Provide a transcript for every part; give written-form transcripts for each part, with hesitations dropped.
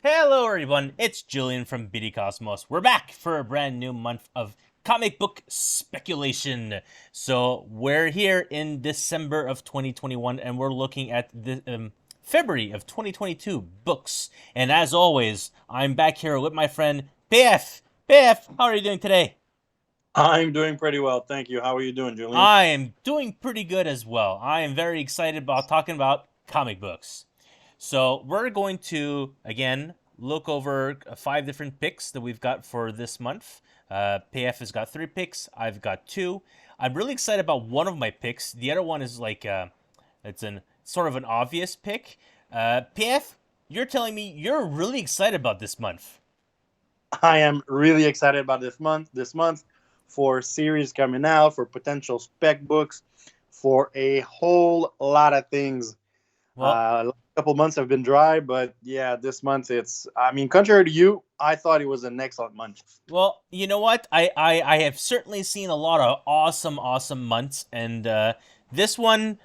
Hello everyone, it's Julien from BD Cosmos. We're back for a brand new month of comic book speculation. So we're here in December of 2021 and we're looking at the February of 2022 books. And as always, I'm back here with my friend PF. PF, how are you doing today? I'm doing pretty well, thank you. How are you doing, Julian? I am doing pretty good as well. I am very excited about talking about comic books. So we're going to again look over five different picks that we've got for this month. PF has got three picks. I've got two. I'm really excited about one of my picks. The other one is like it's an sort of an obvious pick. PF, you're telling me you're really excited about this month. I am really excited about this month for series coming out, for potential spec books, for a whole lot of things. Well, Last couple months have been dry, but yeah, this month contrary to you, I thought it was an excellent month. Well, you know what? I have certainly seen a lot of awesome months, and this one,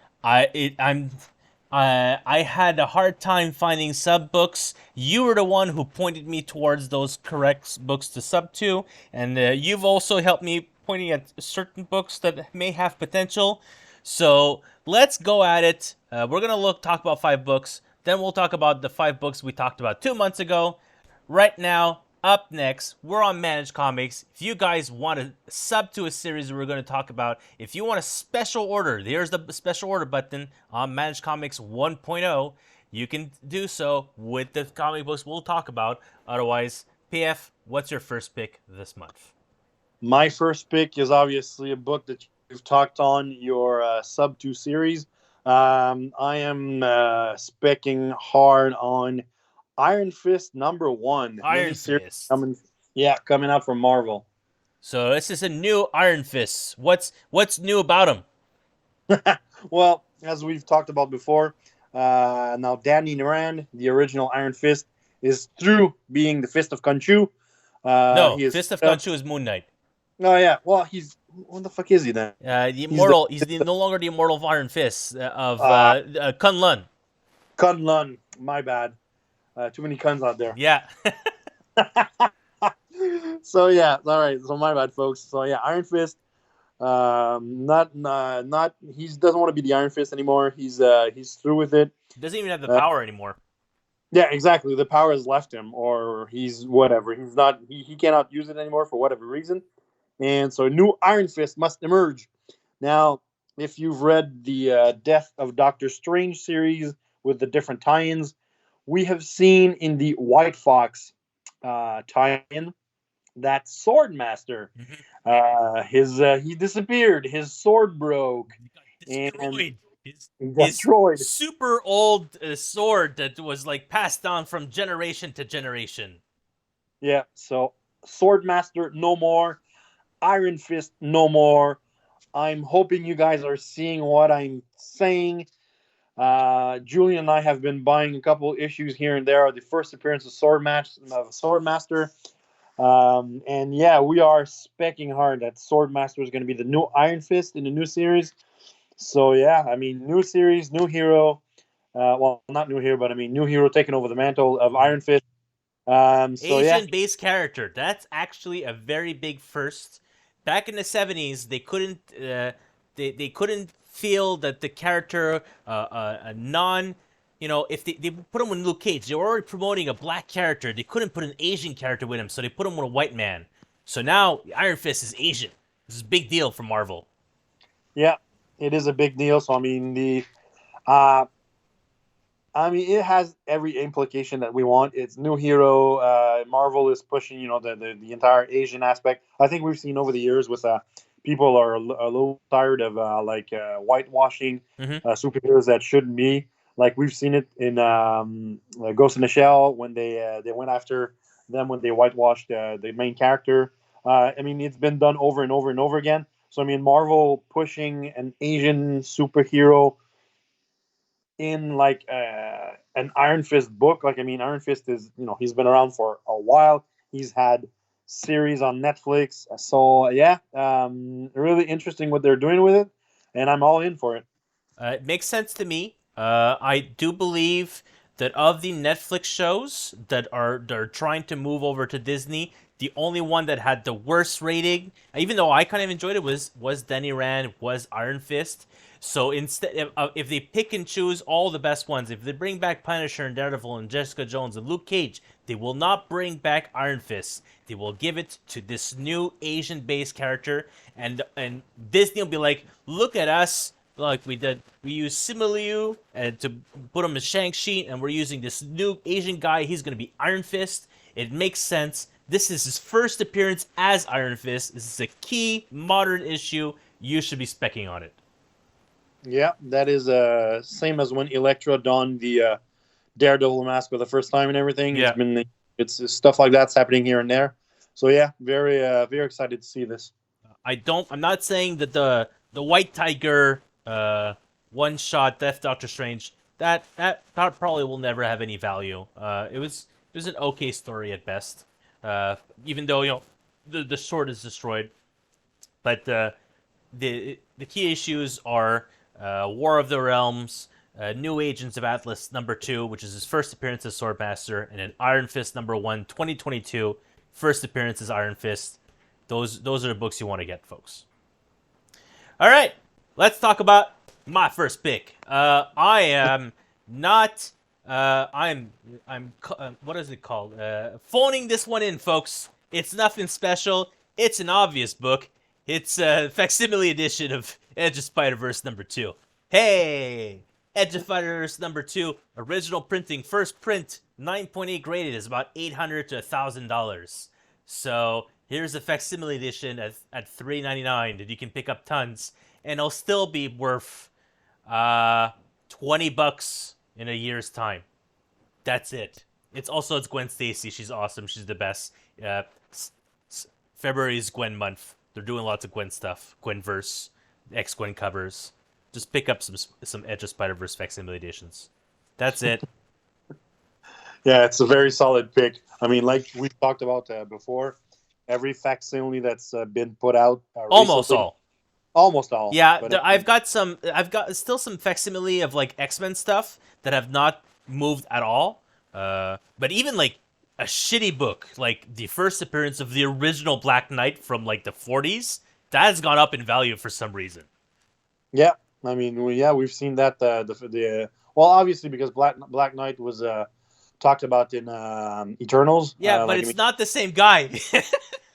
I had a hard time finding sub books. You were the one who pointed me towards those correct books to sub to, and you've also helped me pointing at certain books that may have potential. So let's go at it. We're gonna talk about five books. Then we'll talk about the five books we talked about 2 months ago. Right now, up next, we're on Managed Comics. If you guys want to sub to a series we're going to talk about, if you want a special order, there's the special order button on Managed Comics 1.0. You can do so with the comic books we'll talk about. Otherwise, PF, what's your first pick this month? My first pick is obviously a book that you've talked on your sub 2 series. I am specking hard on Iron Fist #1 Iron miniseries Fist. coming out from Marvel. So this is a new Iron Fist. What's new about him? Well, as we've talked about before, now Danny Rand, the original Iron Fist, is through being the Fist of Khonshu. No, He is. Fist of Khonshu is Moon Knight. Oh yeah. Well, he's what the fuck is he then? The He's the immortal. No longer the immortal of Iron Fist of uh, Kunlun. Kunlun. My bad. Too many Kuns out there. Yeah. So yeah, all right. So my bad, folks. So yeah, Iron Fist. Not. He doesn't want to be the Iron Fist anymore. He's through with it. Doesn't even have the Uh, power anymore. Yeah, exactly. The power has left him, or he's whatever. He's not. He cannot use it anymore for whatever reason, and so a new Iron Fist must emerge. Now, if you've read the Death of Doctor Strange series with the different tie-ins, we have seen in the White Fox tie-in that Sword Master, Mhm. his he disappeared. His sword broke, He got and destroyed. he got His destroyed. super old sword that was like passed down from generation to generation. Yeah, so Sword Master no more. Iron Fist no more. I'm hoping you guys are seeing what I'm saying. Julian and I have been buying a couple issues here and there. The first appearance of Sword Master. And yeah, we are specking hard that Sword Master is going to be the new Iron Fist in the new series. So yeah, I mean, new series, new hero. Well, not new hero, but I mean, new hero taking over the mantle of Mhm. Iron Fist. So yeah, Asian based character. That's actually a very big first. Back in the 70s, they couldn't feel that the character a non if they put him with Luke Cage, they were already promoting a black character. They couldn't put an Asian character with him, so they put him with a white man. So now Iron Fist is Asian. This is a big deal for Marvel. yeah, it is a big deal. So uh, I mean, it has every implication that we want. It's new hero. Marvel is pushing, the entire Asian aspect. I think we've seen over the years with people are a little tired of whitewashing Hmm. superheroes that shouldn't be. Like we've seen it in Ghost in the Shell when they went after them when they whitewashed the main character. I mean, it's been done over and over and over again. So I mean, Marvel pushing an Asian superhero in like an Iron Fist book. Like I mean, Iron Fist is he's been around for a while. He's had series on Netflix. So yeah, really interesting what they're doing with it, and I'm all in for it. It makes sense to me. I do believe that of the Netflix shows that are trying to move over to Disney, the only one that had the worst rating, even though I kind of enjoyed it, was Danny Rand, was Iron Fist. So instead, if they pick and choose all the best ones, if they bring back Punisher and Daredevil and Jessica Jones and Luke Cage, they will not bring back Iron Fist. They will give it to this new Asian-based character, and Disney will be like, look at us. Like we used Similiu and to put him as Shang-Chi, and we're using this new Asian guy. He's gonna be Iron Fist. It makes sense. This is his first appearance as Iron Fist. This is a key modern issue. You should be specking on it. Yeah, that is same as when Elektra donned the Daredevil mask for the first time and everything. Yeah. It's stuff like that's happening here and there. So yeah, very excited to see this. I'm not saying that the White Tiger one shot Death Doctor Strange that probably will never have any value. It was an okay story at best. Even though the sword is destroyed, but the key issues are War of the Realms, New Agents of Atlas #2, which is his first appearance as Swordmaster, and then Iron Fist #1, 2022, first appearance as Iron Fist. Those are the books you want to get, folks. All right, let's talk about my first pick. I am not. I'm. What is it called? Phoning this one in, folks. It's nothing special. It's an obvious book. It's a facsimile edition of Edge of Spider-Verse #2. Hey, Edge of Spider-Verse #2, original printing, first print, 9.8 graded, is about $800 to $1,000. So here's a facsimile edition at $3.99 that you can pick up tons, and it'll still be worth $20 in a year's time. That's it. It's Gwen Stacy. She's awesome. She's the best. February is Gwen month. They're doing lots of Gwen stuff. Gwenverse, X-Gwen covers. Just pick up some Edge of Spider-Verse facsimile editions. That's it. Yeah, it's a very solid pick. I mean, like we talked about before, every facsimile that's been put out. Almost all. Almost all. Yeah, I've got still some facsimile of like X-Men stuff that have not moved at all. But even like a shitty book, like the first appearance of the original Black Knight from like the 40s, that has gone up in value for some reason. Yeah, I mean, we've seen that. Well, obviously because Black Knight was talked about in Eternals. Yeah, but it's not the same guy.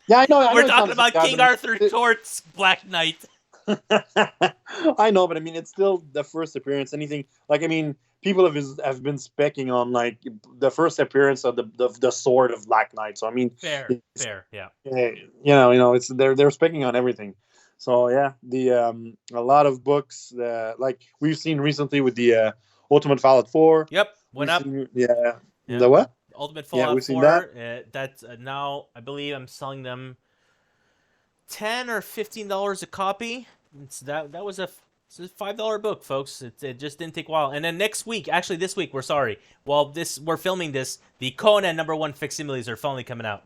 Yeah, I know. We're talking about King Arthur Tort's Black Knight. I know, but I mean, it's still the first appearance. Anything like, I mean, people have been specking on like the first appearance of the sword of Black Knight. So I mean, fair, yeah. It's they're specking on everything. So yeah, a lot of books like we've seen recently with the Ultimate Fallout 4. Yep, went up. Yeah. The what? Ultimate Fallout 4. Seen that. That's now I believe I'm selling them $10 or $15 a copy. That was a $5 book, folks. It just didn't take a while. And then next week, actually this week, we're filming this, the Conan #1 facsimiles are finally coming out.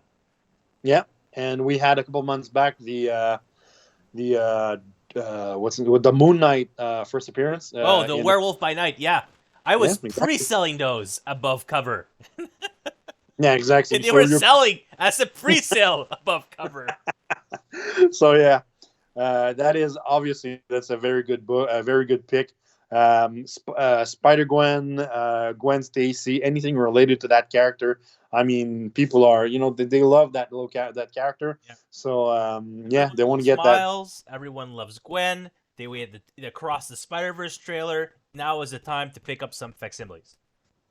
Yeah, and we had a couple months back the with the Moon Knight first appearance. The Werewolf by Night. Yeah, I was pre-selling those above cover. Yeah, exactly. They were selling as a pre-sale above cover. So yeah, that is obviously that's a very good book, a very good pick. Spider-Gwen, Gwen Stacy, anything related to that character. I mean, people are they love that that character. Yeah. So they want to get Smiles. Everyone loves Gwen. We had the Across the Spider-Verse trailer. Now is the time to pick up some facsimiles.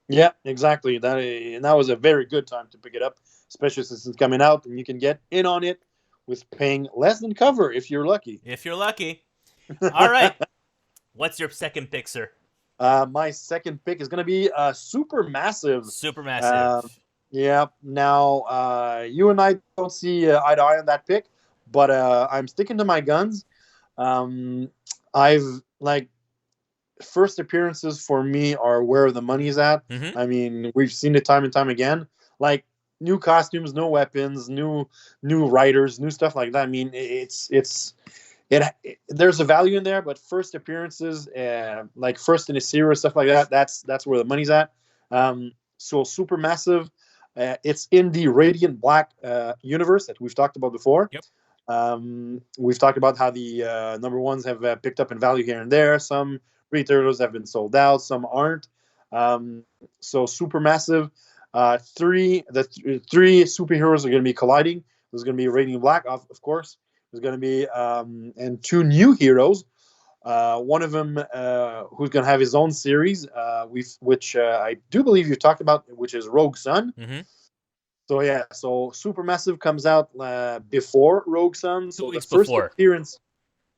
Yeah, exactly. That was a very good time to pick it up, especially since it's coming out and you can get in on it with paying less than cover if you're lucky. All right. What's your second pick, sir? My second pick is going to be Supermassive. Yeah. Now, you and I don't see eye to eye on that pick, but I'm sticking to my guns. First appearances for me are where the money's at. Mm-hmm. I mean, we've seen it time and time again. Like new costumes, no weapons, new writers, new stuff like that. I mean, there's a value in there, but first appearances, like first in a series, stuff like that, that's where the money's at. So Supermassive, it's in the Radiant Black universe that we've talked about before. Yep. We've talked about how the number ones have picked up in value here and there. Some retailers have been sold out, some aren't. So Supermassive, three superheroes are going to be colliding. There's going to be Radiant Black, of course. There's going to be and two new heroes. One of them who's going to have his own series, which I do believe you talked about, which is Rogue Sun. Mm-hmm. So yeah, so Supermassive comes out before Rogue Sun. So the first appearance,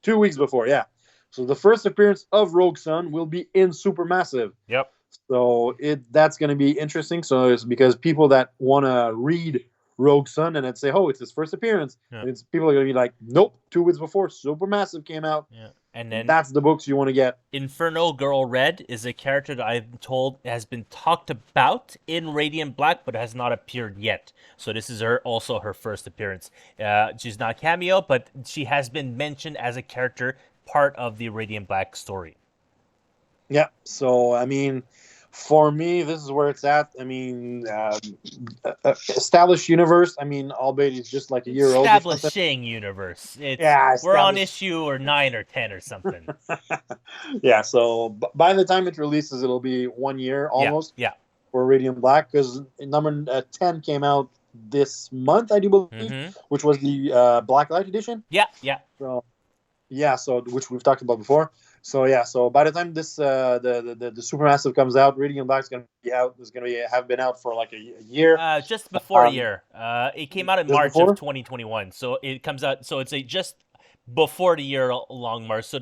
2 weeks before, yeah. So the first appearance of Rogue Sun will be in Supermassive. Yep. So that's going to be interesting. So it's because people that want to read Rogue Sun and then say, "Oh, it's his first appearance," and it's people are going to be like, "Nope, 2 weeks before Supermassive came out." Yeah. And then that's the books you want to get. Inferno Girl Red is a character that I've told has been talked about in Radiant Black, but has not appeared yet. So this is also her first appearance. She's not a cameo, but she has been mentioned as a character part of the Radiant Black story. Yeah. So I mean, for me, this is where it's at. I mean, established universe. I mean, albeit it's just like a year old. Establishing universe. We're on issue or 9 or 10 or something. Yeah. So by the time it releases, it'll be 1 year almost. Yeah. For Radiant Black, because number 10 came out this month, I do believe, which was the Blacklight edition. Yeah. So yeah. So which we've talked about before. So yeah, so by the time this the Supermassive comes out, Radiant Black's going to be out. It's going to have been out for like a year. Just before a year. It came out in March of 2021. So it comes out. So it's just before the year long march. So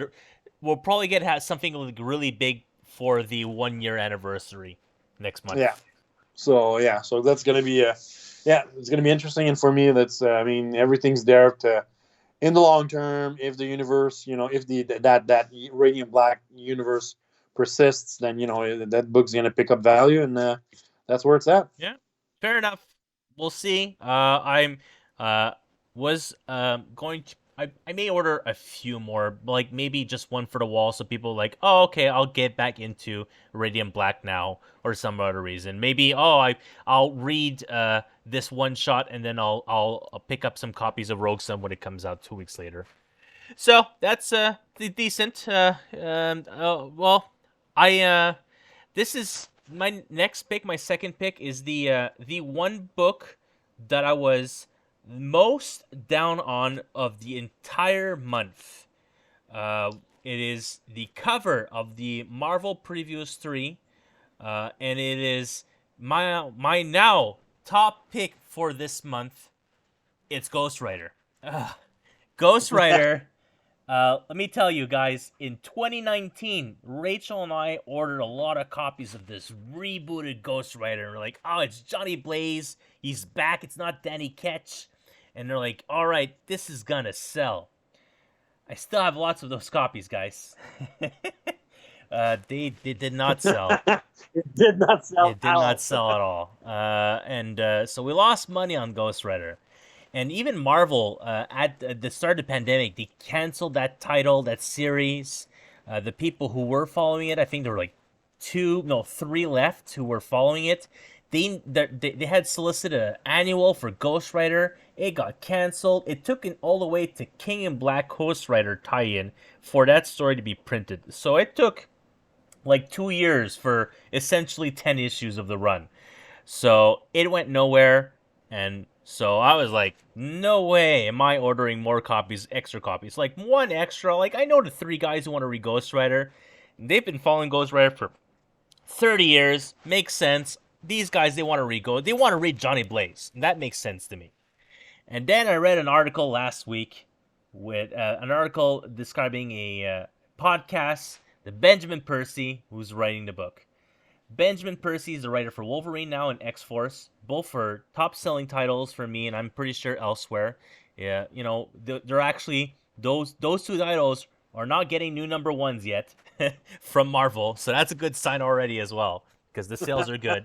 we'll probably get something like really big for the 1 year anniversary next month. Yeah. So that's going to be it's going to be interesting. And for me, that's I mean, everything's there to. In the long term, if the universe, if that Radiant Black universe persists, then that book's gonna pick up value, and that's where it's at. Yeah, fair enough. We'll see. I'm going to. I may order a few more, like maybe just one for the wall, so people like, oh, okay, I'll get back into Radiant Black now, or some other reason. Maybe, I'll read this one shot, and then I'll pick up some copies of Rogue Sun when it comes out 2 weeks later. So that's decent. Well, this is my next pick. My second pick is the one book that I was most down on of the entire month. It is the cover of the Marvel Previews 3, and it is my now top pick for this month. It's Ghost Rider. Ghost Rider. Let me tell you guys, in 2019, Rachel and I ordered a lot of copies of this rebooted Ghost Rider. And we're like, oh, it's Johnny Blaze. He's back. It's not Danny Ketch. And they're like, all right, this is going to sell. I still have lots of those copies, guys. They did not sell. It did not sell. It did not sell at all. So we lost money on Ghost Rider. And even Marvel, at the start of the pandemic, they canceled that title, that series. The people who were following it, I think there were like 3 left who were following it. They had solicited an annual for Ghost Rider. It got canceled. It took it all the way to King in Black Ghost Rider tie-in for that story to be printed. So it took like 2 years for essentially 10 issues of the run. So it went nowhere, and so I was like, no way am I ordering more copies, extra copies. Like one extra. Like I know the 3 guys who want to read Ghost Rider. They've been following Ghost Rider for 30 years. Makes sense. These guys, they want to read Johnny Blaze. That makes sense to me. And then I read an article last week with an article describing a podcast, the Benjamin Percy, who's writing the book. Benjamin Percy is the writer for Wolverine now and X-Force, both for top-selling titles for me, and I'm pretty sure elsewhere. Yeah, they're actually those 2 titles are not getting new number 1s yet from Marvel, so that's a good sign already as well because the sales are good.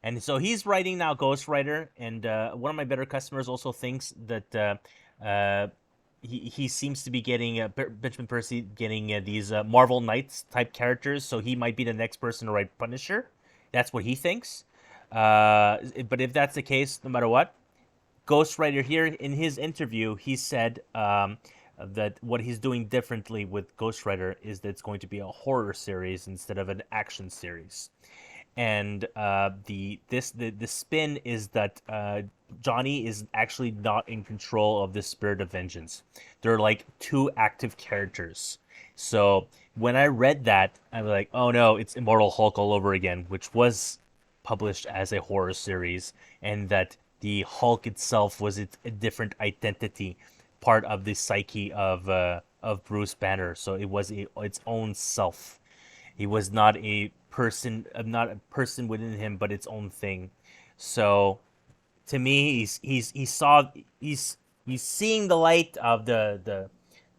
And so he's writing now Ghost Rider, and one of my better customers also thinks that he seems to be getting Benjamin Percy getting these Marvel Knights type characters, so he might be the next person to write Punisher That's what he thinks. But if that's the case, no matter what, Ghostwriter here in his interview, he said that what he's doing differently with Ghostwriter is that it's going to be a horror series instead of an action series. And the spin is that Johnny is actually not in control of the spirit of vengeance. They're like two active characters. So when I read that, I was like, oh no, it's Immortal Hulk all over again, which was published as a horror series, and that the Hulk itself was a different identity, part of the psyche of Bruce Banner. So it was its own self. He was not a person within him, but its own thing. So to me, he's seeing the light of the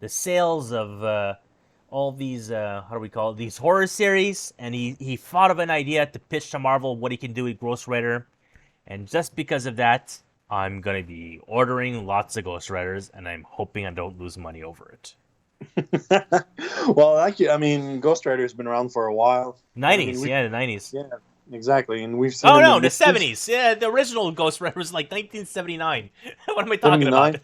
sales of all these how do we call it, these horror series, and he thought of an idea to pitch to Marvel what he can do with Ghost Rider, and just because of that, I'm gonna be ordering lots of Ghost Riders, and I'm hoping I don't lose money over it. Well, actually, I mean, Ghost Rider has been around for a while. And I mean, 90s, yeah, the 90s. yeah, exactly, and we've seen Oh him no, in the movies. 70s. Yeah, the original Ghost Rider was like 1979. What am I talking about? 79.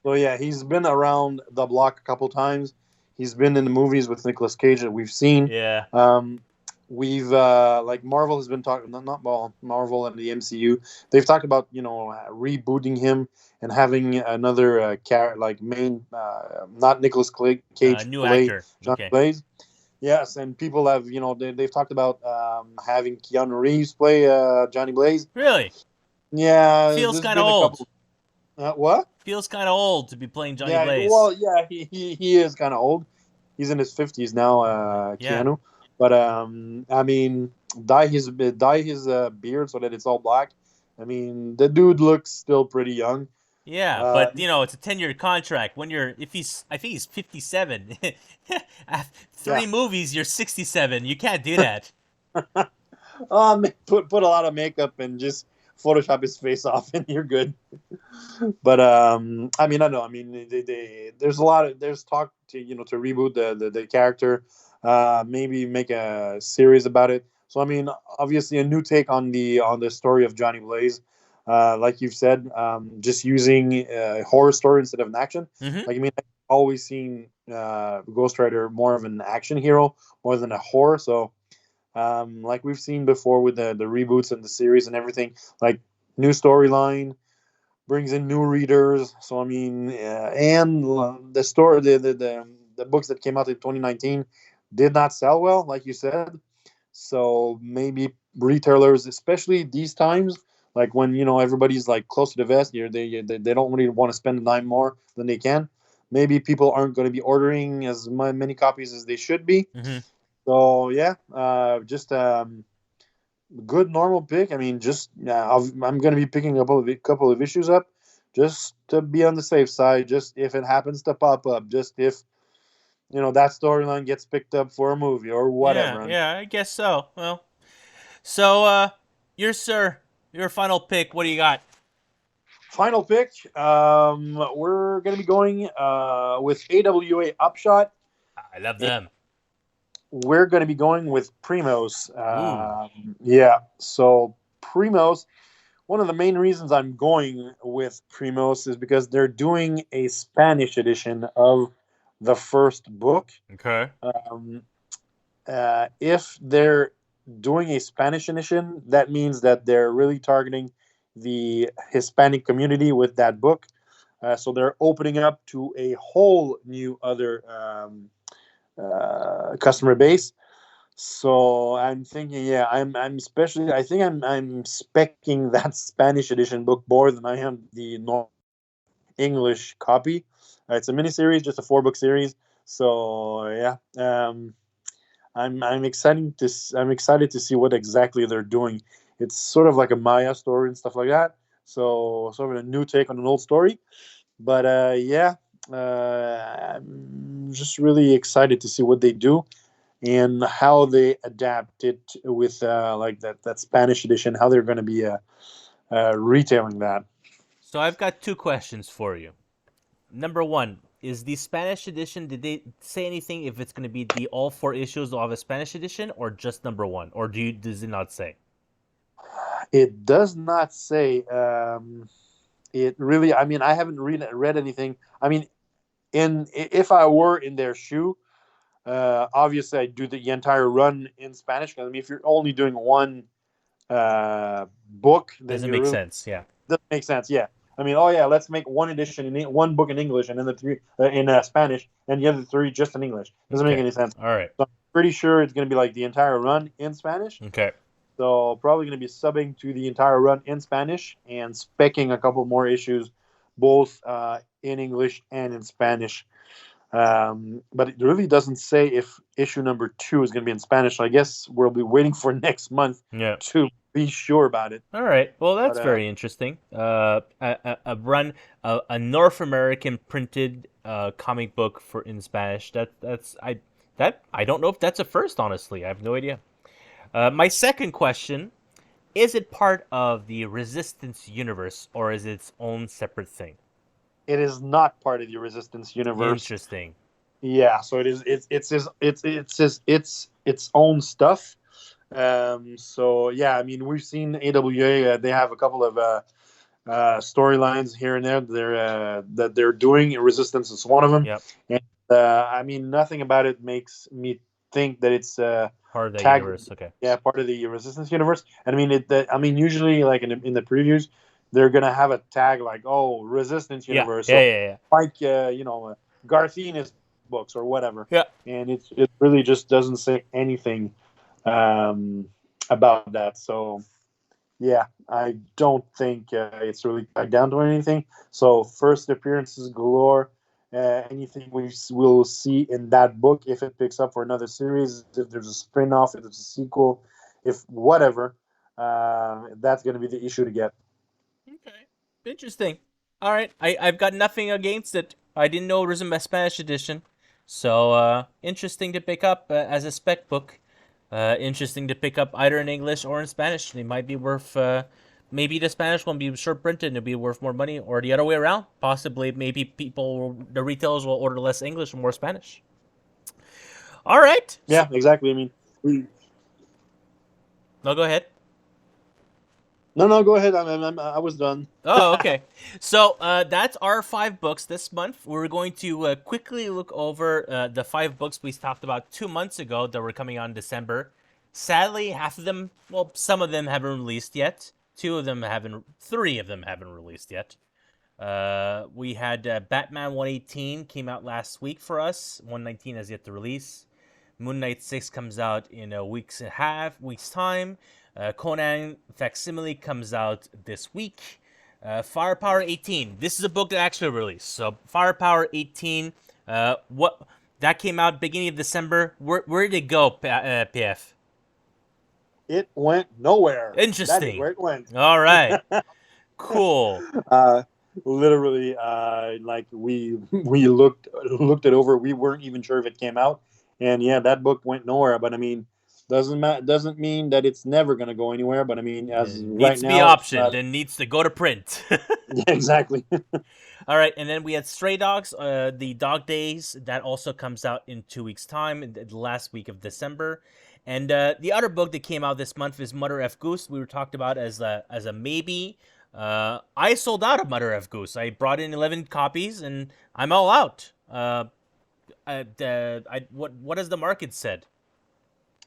So yeah, he's been around the block a couple times. He's been in the movies with Nicolas Cage that we've seen. Yeah. Um, we've like Marvel has been talking, not well, Marvel and the MCU. They've talked about rebooting him and having another like main, not Nicolas Cage New play actor. John Okay. Blaze. Yes, and people have they've talked about having Keanu Reeves play Johnny Blaze. Really? Yeah, Feels there's kind of been a old. couple. What? Feels kind of old to be playing Johnny Yeah, Blaze. well, yeah, he is kind of old. He's in his 50s now, Yeah. Keanu. But I mean, dye his beard so that it's all black. I mean, the dude looks still pretty young. Yeah, Uh, but it's a 10-year contract. When you're if he's I think he's 57. yeah, 3 movies, you're 67. You can't do that. put a lot of makeup and just Photoshop his face off, and you're good. But I mean, I know. I mean, there's a lot of there's talk to to reboot the character, maybe make a series about it. So I mean, obviously a new take on the story of Johnny Blaze. Like you've said, just using a horror story instead of an action. Mm-hmm. Like I mean, I've always seen Ghost Rider more of an action hero more than a horror. So like we've seen before with the reboots and the series and everything, like new storyline brings in new readers. So I mean, and the story, the books that came out in 2019 did not sell well, like you said. So maybe retailers, especially these times, like when everybody's like close to the vest, they don't really want to spend a dime more than they can. Maybe people aren't going to be ordering as many copies as they should be. Mm-hmm. So yeah, just good normal pick. I mean, just I'm going to be picking a couple of issues up just to be on the safe side. Just if it happens to pop up, just if that storyline gets picked up for a movie or Yeah, whatever. And yeah, I guess so. Well, so your final pick. What do you got? final pick, we're going to be going with AWA Upshot. I love them. We're going to be going with Primos. Ooh. Yeah, so Primos. One of the main reasons I'm going with Primos is because they're doing a Spanish edition of the first book. Okay. Um, if they're doing a Spanish edition, that means that they're really targeting the Hispanic community with that book. So they're opening up to a whole new other customer base. So I'm thinking, yeah, I'm especially. I think I'm specking that Spanish edition book more than I am the English copy. It's a mini series, just a 4 book series. So yeah, I'm excited to see what exactly they're doing. It's sort of like a Maya story and stuff like that. So sort of a new take on an old story. But yeah, I'm just really excited to see what they do and how they adapt it with like that Spanish edition. How they're going to be retailing that. So I've got 2 questions for you. Number 1, is the Spanish edition? Did they say anything if it's going to be the all 4 issues of a Spanish edition or just number 1, or does it not say? It does not say. It really. I mean, I haven't read anything. I mean, if I were in their shoe, obviously I do the entire run in Spanish. I mean, if you're only doing one book, then Doesn't you're make really sense. Yeah. doesn't make sense. Yeah. I mean, oh yeah, let's make one edition in one book in English and then the three in Spanish and the other three just in English. Doesn't make Okay. any sense. All right. So I'm pretty sure it's going to be like the entire run in Spanish. Okay. So probably going to be subbing to the entire run in Spanish and specking a couple more issues, both in English and in Spanish. But it really doesn't say if issue number 2 is going to be in Spanish. So I guess we'll be waiting for next month Yeah. to be sure about it. All right. Well, that's But, very interesting. A run, a North American printed comic book for in Spanish. I don't know if that's a first. Honestly, I have no idea. My second question: is it part of the Resistance universe or is it its own separate thing? it is not part of the Resistance universe. Interesting. Yeah, so it is. It's its own stuff. So yeah, I mean, we've seen AWA. They have a couple of storylines here and there. That they're doing. Resistance is one of them. Yep. And I mean, nothing about it makes me think that it's Part of that tagged. universe. Okay. Yeah, part of the Resistance universe. And I mean, usually like in the previews, they're gonna have a tag like, "Oh, Resistance Yeah. universe." Yeah. So, Yeah. Yeah. like Garcinis books or whatever. Yeah. And it really just doesn't say anything about that. So yeah, I don't think it's really tied down to anything. So first appearances galore. Anything we will see in that book, if it picks up for another series, if there's a spin-off, if there's a sequel, if whatever, that's going to be the issue to get. Okay. Interesting. All right. I've got nothing against it. I didn't know it was a Spanish edition. So, interesting to pick up as a spec book. Interesting to pick up either in English or in Spanish. They might be worth, maybe the Spanish one be short printed and it'll be worth more money, or the other way around. Possibly, maybe the retailers will order less English and more Spanish. All right. Yeah, exactly. I mean, No, go ahead. no, go ahead. I was done. Oh, okay. So that's our 5 books this month. We're going to quickly look over the 5 books we talked about 2 months ago that were coming out in December. Sadly, half of them, well, some of them haven't released yet. 3 of them haven't released yet. We had Batman 118 came out last week for us. 119 has yet to release. Moon Knight 6 comes out in a week's time. Conan Facsimile comes out this week. Firepower 18. This is a book that actually released. So Firepower 18. What that came out beginning of December. Where did it go, PF? It went nowhere. Interesting. That is where it went. All right. Cool. Literally, like we looked it over. We weren't even sure if it came out, and yeah, that book went nowhere. But I mean, doesn't mean that it's never going to go anywhere. But I mean, as It right needs to now, be optioned and needs to go to print. Yeah, exactly. All right, and then we had Stray Dogs, the Dog Days. That also comes out in 2 weeks' time, in the last week of December. And the other book that came out this month is Mother F. Goose. We were talked about as a maybe. I sold out of Mother F. Goose. I brought in 11 copies, and I'm all out. What has the market said?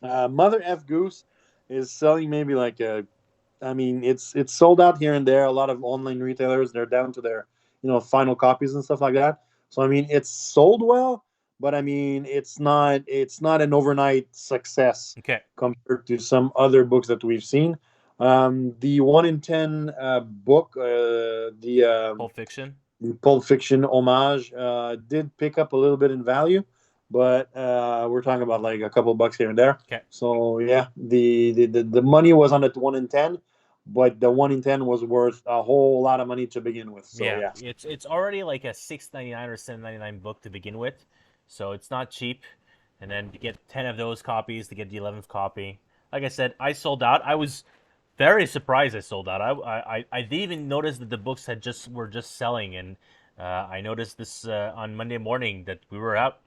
Mother F Goose is selling maybe like I mean, it's sold out here and there. A lot of online retailers, they're down to their final copies and stuff like that. So I mean, it's sold well, but I mean, it's not an overnight success Okay. compared to some other books that we've seen. The 1 in 10 book, Pulp Fiction. the Pulp Fiction homage, did pick up a little bit in value, but we're talking about like a couple bucks here and there. Okay. So yeah, the money was on the 1 in 10, but the 1 in 10 was worth a whole lot of money to begin with. So yeah. It's already like a $6.99 or $7.99 book to begin with, so it's not cheap. And then to get 10 of those copies to get the 11th copy, like I said, I sold out. I was very surprised I sold out. I didn't even notice that the books were just selling, and I noticed this on Monday morning that we were out.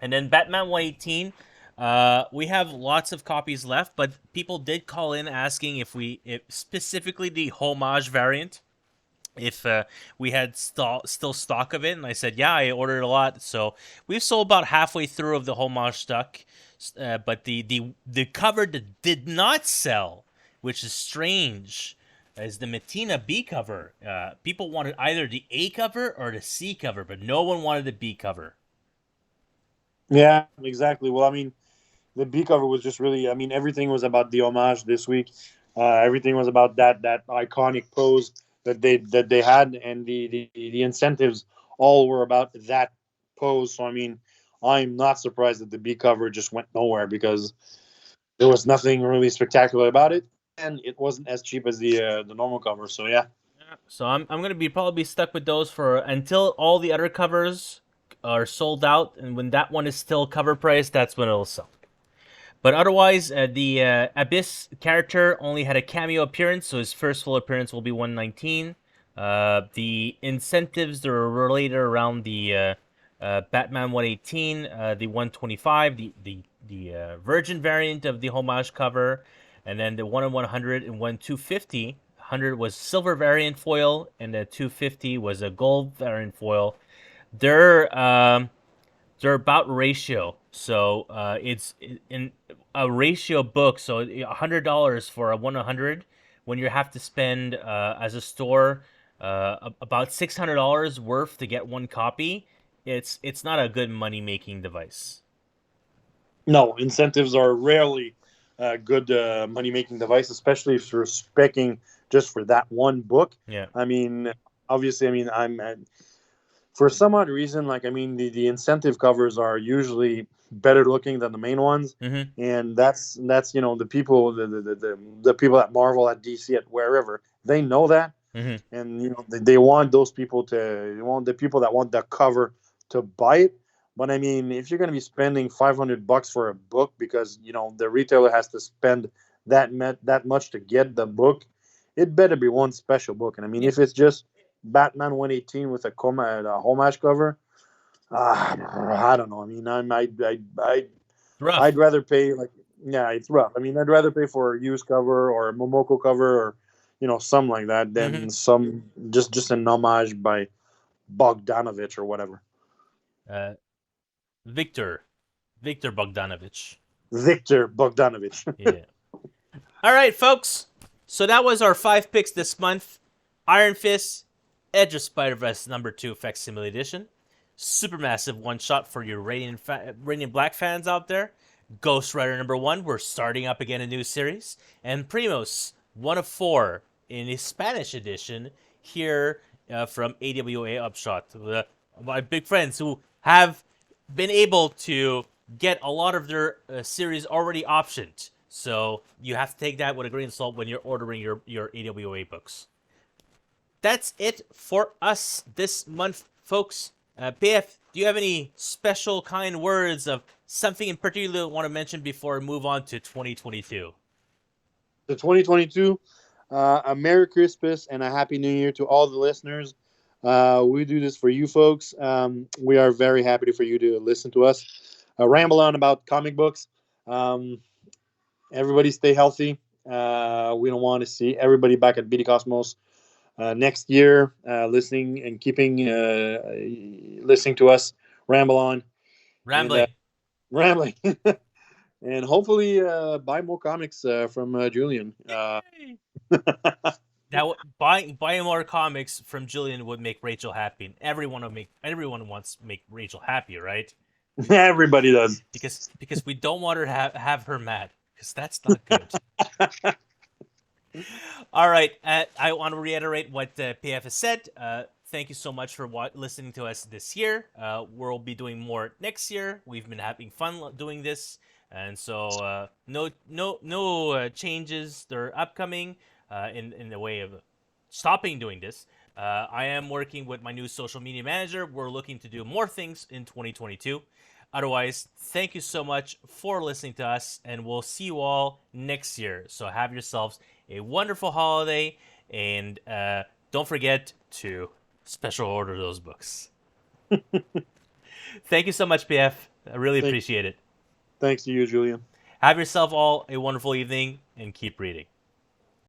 And then Batman 118, we have lots of copies left, but people did call in asking if specifically the homage variant, if we had still stock of it, and I said, yeah, I ordered a lot. So we've sold about halfway through of the homage stock, but the cover that did not sell, which is strange, is the Matina B cover. People wanted either the A cover or the C cover, but no one wanted the B cover. Yeah, exactly. Well, I mean, the B cover was just really. I mean, everything was about the homage this week. Everything was about that iconic pose that they had, and the incentives all were about that pose. So I mean, I'm not surprised that the B cover just went nowhere because there was nothing really spectacular about it, and it wasn't as cheap as the normal cover. So yeah. So I'm gonna be probably stuck with those for until all the other covers are sold out, and when that one is still cover price, that's when it'll sell. But otherwise, the Abyss character only had a cameo appearance, so his first full appearance will be 119. The incentives that are related around the Batman 118, the 125, the Virgin variant of the homage cover, and then the 1 in 100 and 1 250. 100 was silver variant foil, and the 250 was a gold variant foil. They're they're about ratio. So it's in a ratio book. So $100 for a 100 when you have to spend as a store about $600 worth to get one copy. It's not a good money making device. No, incentives are rarely a good money making device, especially if you're specking just for that one book. Yeah. I mean, obviously, I mean, for some odd reason, like I mean, the incentive covers are usually better looking than the main ones, Mm-hmm. and that's the people the people at Marvel, at DC, at wherever, they know that, Mm-hmm. and they want those people to they want the people that want the cover to buy it. But I mean, if you're going to be spending $500 for a book because the retailer has to spend that much to get the book, it better be one special book. And I mean, Yeah. if it's just Batman 118 with a homage cover, I don't know. I mean, I'd Rough. rather pay like, yeah, it's rough. I mean, I'd rather pay for a used cover or a Momoko cover or something like that Mm-hmm. than some just an homage by Bogdanovich or whatever. Uh, Victor. Victor Bogdanovich. Victor Bogdanovich. Yeah. All right, folks. So that was our 5 picks this month. Iron Fist, Edge of Spider-Verse #2 Facsimile Edition, Supermassive one-shot for your Radiant Black fans out there, Ghost Rider #1, we're starting up again a new series, and Primos, 1 of 4 in the Spanish edition here from AWA Upshot. My big friends who have been able to get a lot of their series already optioned. So you have to take that with a grain of salt when you're ordering your AWA books. That's it for us this month, folks. PF, do you have any special kind words of something in particular you want to mention before we move on to 2022? The 2022, a Merry Christmas and a Happy New Year to all the listeners. We do this for you folks. We are very happy for you to listen to us ramble on about comic books. Everybody stay healthy. We don't want to see everybody back at BD Cosmos next year, listening and keeping listening to us ramble on and Rambling. rambling, and hopefully buy more comics from Julian. Buying more comics from Julian would make Rachel happy. And everyone wants to make Rachel happy, right? Everybody does. Because we don't want her to have her mad, because that's not good. All right, I want to reiterate what PF has said. Thank you so much for listening to us this year. We'll be doing more next year. We've been having fun doing this, and so no changes. They're upcoming in the way of stopping doing this. I am working with my new social media manager. We're looking to do more things in 2022. Otherwise, thank you so much for listening to us, and we'll see you all next year. So have yourselves a wonderful holiday, and don't forget to special order those books. Thank you so much, PF. I really appreciate it. Thanks to you, Julian. Have yourself all a wonderful evening and keep reading.